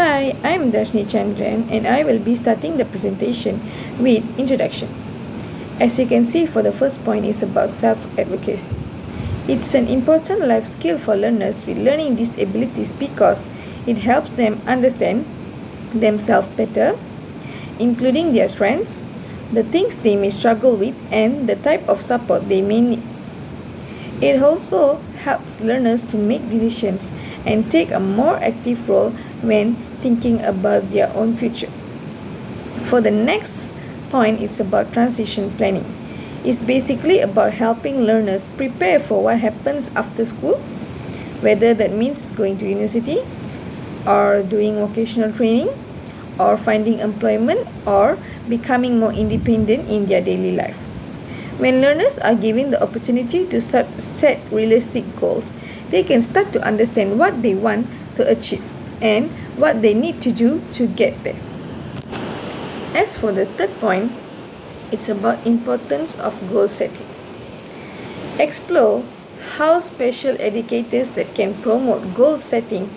Hi, I'm Darshni Chandran and I will be starting the presentation with introduction. As you can see, for the first point is about self-advocacy. It's an important life skill for learners with learning disabilities because it helps them understand themselves better, including their strengths, the things they may struggle with, and the type of support they may need. It also helps learners to make decisions and take a more active role when thinking about their own future. For the next point, it's about transition planning. It's basically about helping learners prepare for what happens after school, whether that means going to university or doing vocational training or finding employment or becoming more independent in their daily life. When learners are given the opportunity to set realistic goals, they can start to understand what they want to achieve and what they need to do to get there. As for the third point, it's about importance of goal setting. Explore how special educators that can promote goal setting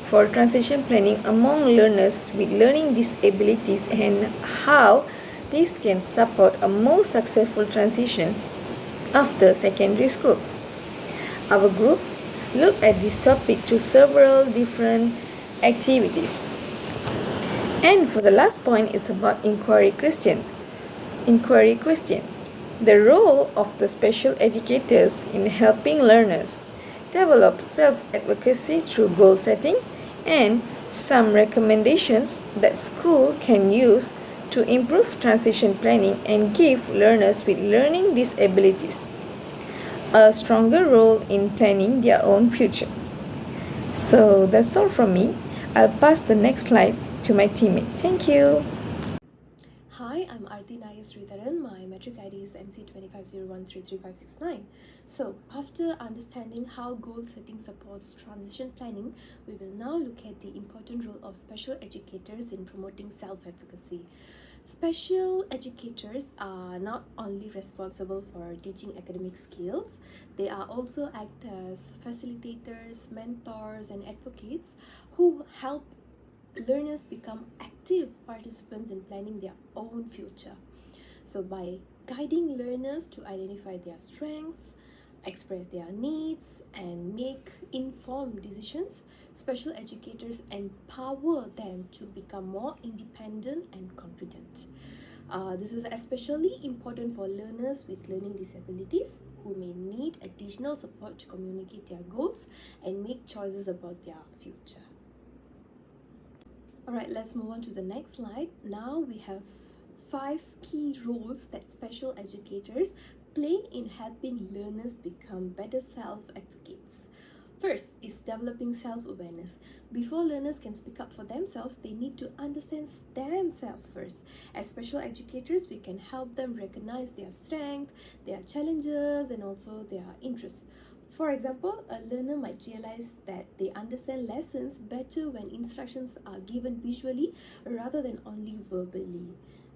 for transition planning among learners with learning disabilities and how this can support a more successful transition after secondary school. Our group looked at this topic through several different activities. And for the last point is about inquiry question. The role of the special educators in helping learners develop self-advocacy through goal setting and some recommendations that school can use to improve transition planning and give learners with learning disabilities a stronger role in planning their own future. So that's all from me. I'll pass the next slide to my teammate. Thank you. Hi, I'm Arti Naya Sridharan. My metric ID is MC2501333569. So, after understanding how goal setting supports transition planning, we will now look at the important role of special educators in promoting self-advocacy. Special educators are not only responsible for teaching academic skills, they are also act as facilitators, mentors, and advocates who help learners become active participants in planning their own future. So by guiding learners to identify their strengths, express their needs, and make informed decisions, special educators empower them to become more independent and confident. This is especially important for learners with learning disabilities who may need additional support to communicate their goals and make choices about their future. Alright, let's move on to the next slide. Now we have 5 key roles that special educators play in helping learners become better self-advocates. First is developing self-awareness. Before learners can speak up for themselves, they need to understand themselves first. As special educators, we can help them recognize their strengths, their challenges, and also their interests. For example, a learner might realize that they understand lessons better when instructions are given visually rather than only verbally.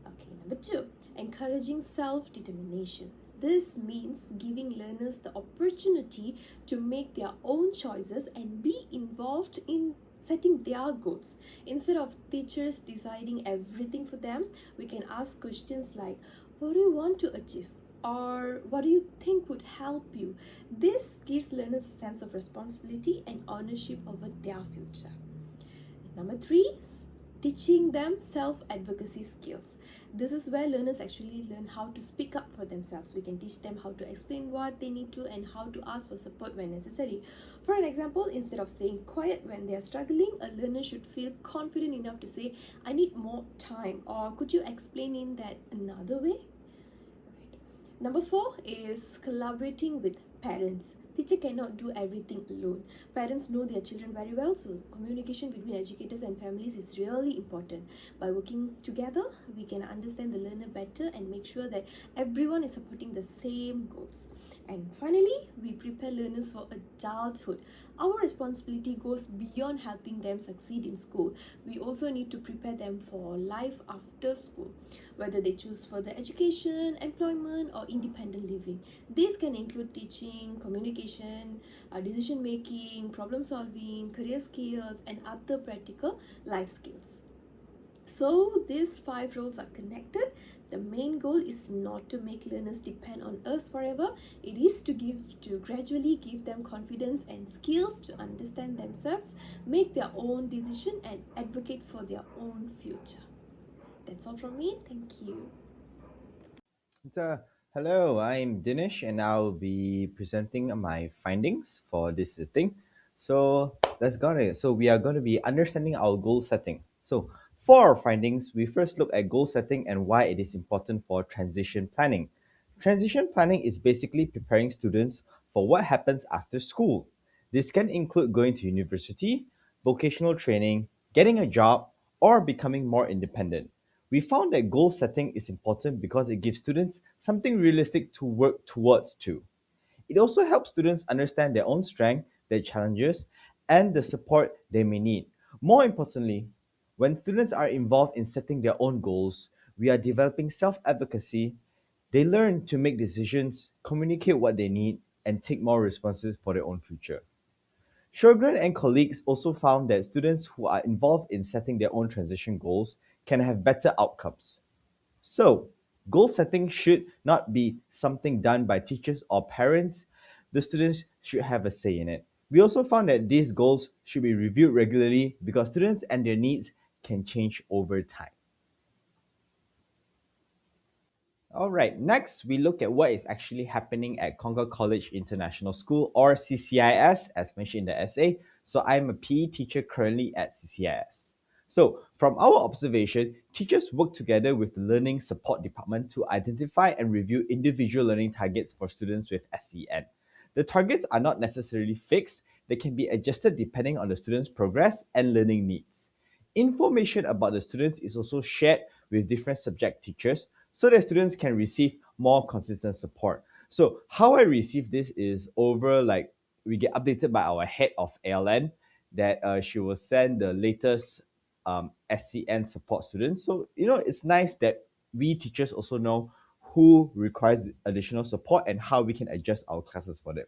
Okay, number 2, encouraging self-determination. This means giving learners the opportunity to make their own choices and be involved in setting their goals. Instead of teachers deciding everything for them, we can ask questions like, what do you want to achieve? Or what do you think would help you? This gives learners a sense of responsibility and ownership over their future. Number 3, teaching them self-advocacy skills. This is where learners actually learn how to speak up for themselves. We can teach them how to explain what they need to and how to ask for support when necessary. For an example, instead of staying quiet when they are struggling, a learner should feel confident enough to say, I need more time, or could you explain in that another way? Number 4 is collaborating with parents. Teacher cannot do everything alone. Parents know their children very well, so communication between educators and families is really important. By working together, we can understand the learner better and make sure that everyone is supporting the same goals. And finally, we prepare learners for adulthood. Our responsibility goes beyond helping them succeed in school. We also need to prepare them for life after school, whether they choose further education, employment, or independent living. These can include teaching, communication, communication, decision making, problem solving, career skills, and other practical life skills. So these five roles are connected. The main goal is not to make learners depend on us forever. It is to gradually give them confidence and skills to understand themselves, make their own decision, and advocate for their own future. That's all from me. Thank you. So, hello, I'm Dinesh, and I'll be presenting my findings for this thing. So, let's go it. So, we are going to be understanding our goal setting. So, for our findings, we first look at goal setting and why it is important for transition planning. Transition planning is basically preparing students for what happens after school. This can include going to university, vocational training, getting a job, or becoming more independent. We found that goal setting is important because it gives students something realistic to work towards too. It also helps students understand their own strengths, their challenges, and the support they may need. More importantly, when students are involved in setting their own goals, we are developing self advocacy. They learn to make decisions, communicate what they need, and take more responsibility for their own future. Sjogren and colleagues also found that students who are involved in setting their own transition goals can have better outcomes. So, goal setting should not be something done by teachers or parents. The students should have a say in it. We also found that these goals should be reviewed regularly because students and their needs can change over time. All right, next we look at what is actually happening at Concord College International School, or CCIS, as mentioned in the essay. So I'm a PE teacher currently at CCIS. So from our observation, teachers work together with the Learning Support Department to identify and review individual learning targets for students with SEN. The targets are not necessarily fixed, they can be adjusted depending on the student's progress and learning needs. Information about the students is also shared with different subject teachers so that students can receive more consistent support. So how I receive this is over like we get updated by our head of ALN that she will send the latest SCN support students. So it's nice that we teachers also know who requires additional support and how we can adjust our classes for them.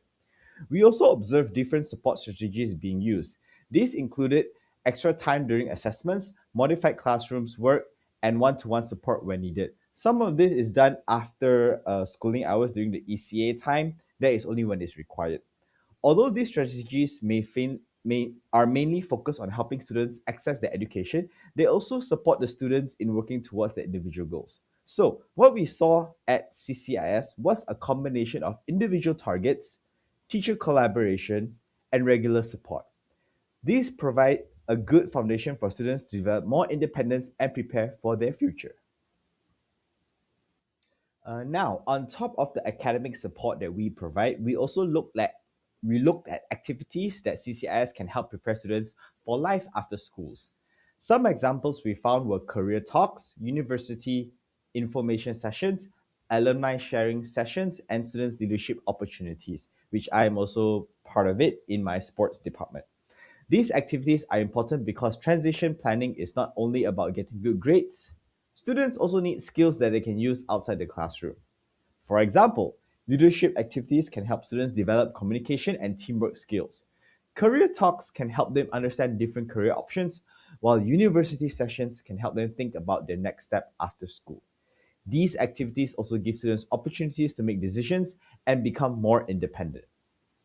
We also observed different support strategies being used. These included extra time during assessments, modified classrooms work, and one-to-one support when needed. Some of this is done after schooling hours during the ECA time. That is only when it's required. Although these strategies are mainly focused on helping students access their education, they also support the students in working towards their individual goals. So, what we saw at CCIS was a combination of individual targets, teacher collaboration, and regular support. These provide a good foundation for students to develop more independence and prepare for their future. Now, on top of the academic support that we provide, we looked at activities that CCIS can help prepare students for life after schools. Some examples we found were career talks, university information sessions, alumni sharing sessions, and students leadership opportunities, which I am also part of it in my sports department. These activities are important because transition planning is not only about getting good grades. Students also need skills that they can use outside the classroom. For example, leadership activities can help students develop communication and teamwork skills. Career talks can help them understand different career options, while university sessions can help them think about their next step after school. These activities also give students opportunities to make decisions and become more independent.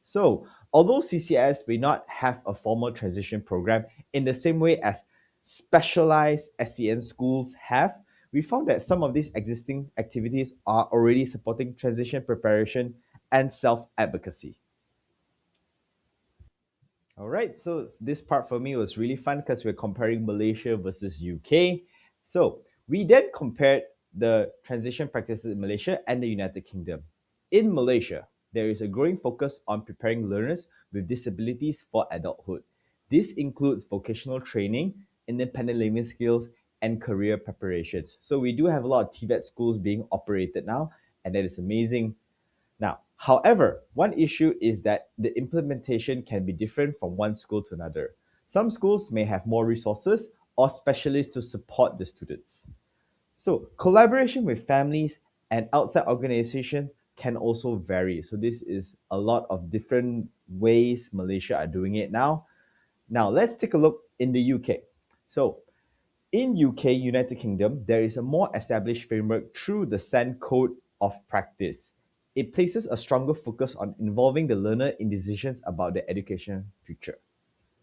So, although CCS may not have a formal transition program in the same way as specialized SEN schools have, we found that some of these existing activities are already supporting transition preparation and self advocacy. All right, so this part for me was really fun because we're comparing Malaysia versus UK. So we then compared the transition practices in Malaysia and the United Kingdom. In Malaysia, there is a growing focus on preparing learners with disabilities for adulthood. This includes vocational training, independent living skills, and career preparations. So we do have a lot of TVET schools being operated now, and that is amazing. Now, however, one issue is that the implementation can be different from one school to another. Some schools may have more resources or specialists to support the students. So, collaboration with families and outside organizations can also vary. So this is a lot of different ways Malaysia are doing it now. Now let's take a look in the UK. So in UK, United Kingdom, there is a more established framework through the SEND Code of Practice. It places a stronger focus on involving the learner in decisions about their education future.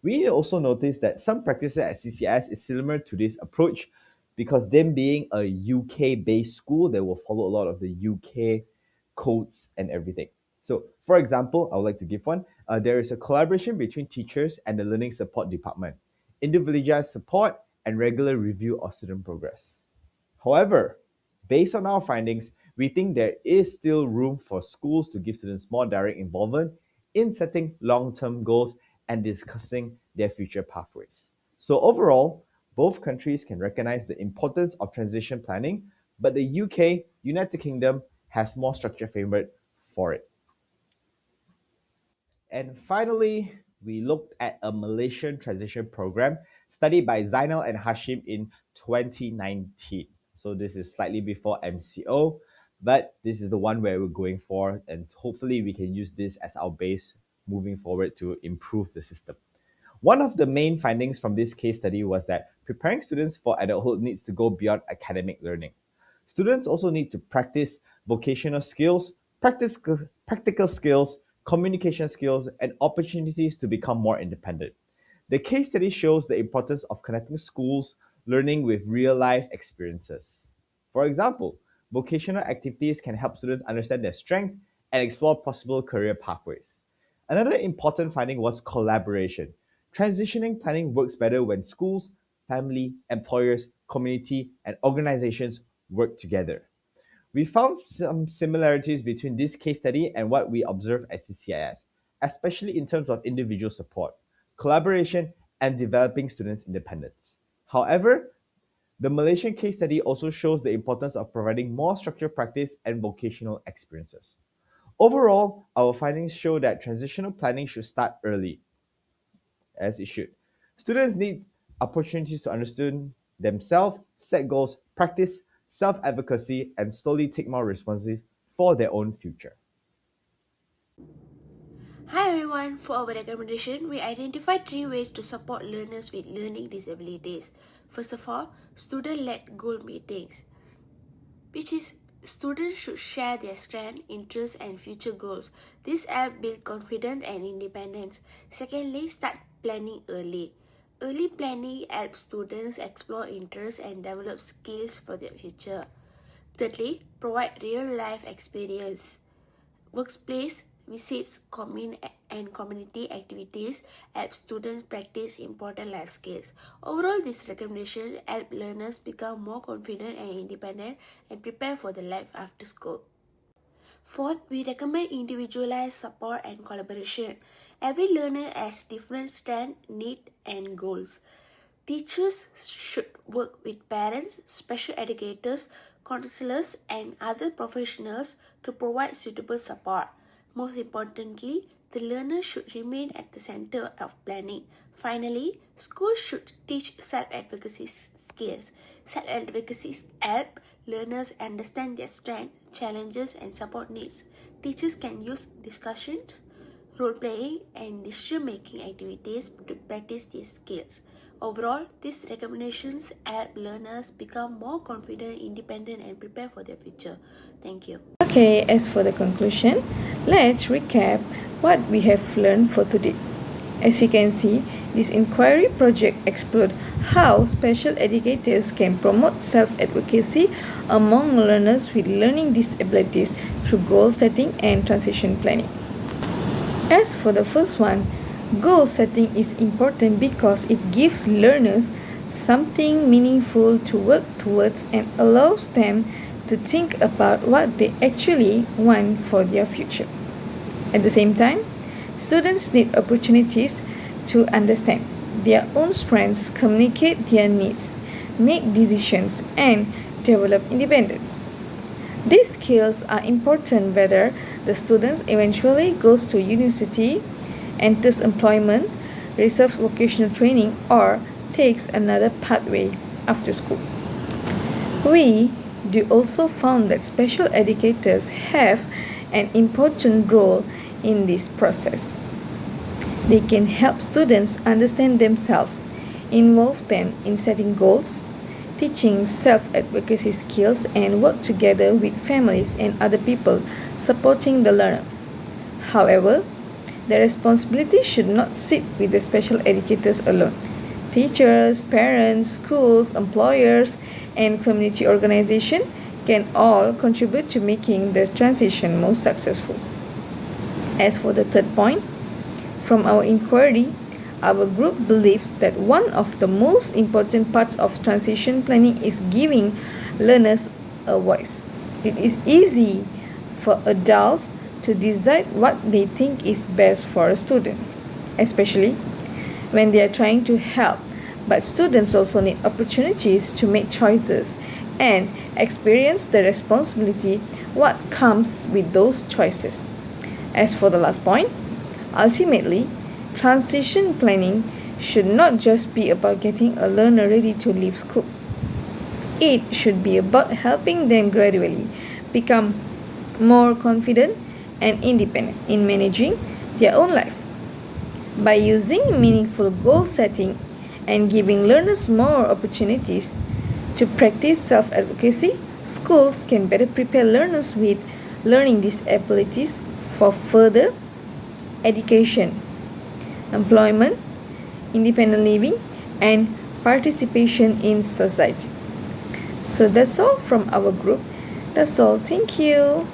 We also notice that some practices at CCIS is similar to this approach because them being a UK-based school, they will follow a lot of the UK codes and everything. So, for example, I would like to give one. There is a collaboration between teachers and the learning support department, individualized support, and regular review of student progress. However, based on our findings, we think there is still room for schools to give students more direct involvement in setting long-term goals and discussing their future pathways. So overall, both countries can recognize the importance of transition planning, but the UK, United Kingdom, has more structured framework for it. And finally, we looked at a Malaysian transition program studied by Zainal and Hashim in 2019. So this is slightly before MCO, but this is the one where we're going for, and hopefully we can use this as our base moving forward to improve the system. One of the main findings from this case study was that preparing students for adulthood needs to go beyond academic learning. Students also need to practice vocational skills, practical skills, communication skills, and opportunities to become more independent. The case study shows the importance of connecting schools learning with real life experiences. For example, vocational activities can help students understand their strength and explore possible career pathways. Another important finding was collaboration. Transitioning planning works better when schools, family, employers, community, and organizations work together. We found some similarities between this case study and what we observe at CCIS, especially in terms of individual support, collaboration, and developing students' independence. However, the Malaysian case study also shows the importance of providing more structured practice and vocational experiences. Overall, our findings show that transitional planning should start early, as it should. Students need opportunities to understand themselves, set goals, practice self advocacy, and slowly take more responsibility for their own future. Hi everyone, for our recommendation, we identified 3 ways to support learners with learning disabilities. First of all, student-led goal meetings, which is students should share their strengths, interests, and future goals. This helps build confidence and independence. Secondly, start planning early. Early planning helps students explore interests and develop skills for their future. Thirdly, provide real-life experience. Workplace visits and community activities help students practice important life skills. Overall, this recommendation help learners become more confident and independent and prepare for the life after school. Fourth, we recommend individualized support and collaboration. Every learner has different strengths, needs, and goals. Teachers should work with parents, special educators, counselors, and other professionals to provide suitable support. Most importantly, the learner should remain at the center of planning. Finally, schools should teach self-advocacy skills. Self-advocacy help learners understand their strengths, challenges, and support needs. Teachers can use discussions, role-playing, and decision-making activities to practice these skills. Overall, these recommendations help learners become more confident, independent, and prepare for their future. Thank you. Okay, as for the conclusion, let's recap what we have learned for today. As you can see, this inquiry project explored how special educators can promote self-advocacy among learners with learning disabilities through goal setting and transition planning. As for the first one, goal setting is important because it gives learners something meaningful to work towards and allows them to think about what they actually want for their future. At the same time, students need opportunities to understand their own strengths, communicate their needs, make decisions, and develop independence. These skills are important whether the student eventually goes to university, enters employment, receives vocational training, or takes another pathway after school. We do also found that special educators have an important role in this process. They can help students understand themselves, involve them in setting goals, teaching self-advocacy skills, and work together with families and other people supporting the learner. However, the responsibility should not sit with the special educators alone. Teachers, parents, schools, employers, and community organizations can all contribute to making the transition most successful. As for the third point, from our inquiry, our group believes that one of the most important parts of transition planning is giving learners a voice. It is easy for adults to decide what they think is best for a student, especially when they are trying to help, but students also need opportunities to make choices and experience the responsibility what comes with those choices. As for the last point, ultimately, transition planning should not just be about getting a learner ready to leave school. It should be about helping them gradually become more confident and independent in managing their own life. By using meaningful goal setting and giving learners more opportunities to practice self-advocacy, schools can better prepare learners with learning disabilities for further education, employment, independent living, and participation in society. So that's all from our group. That's all. Thank you.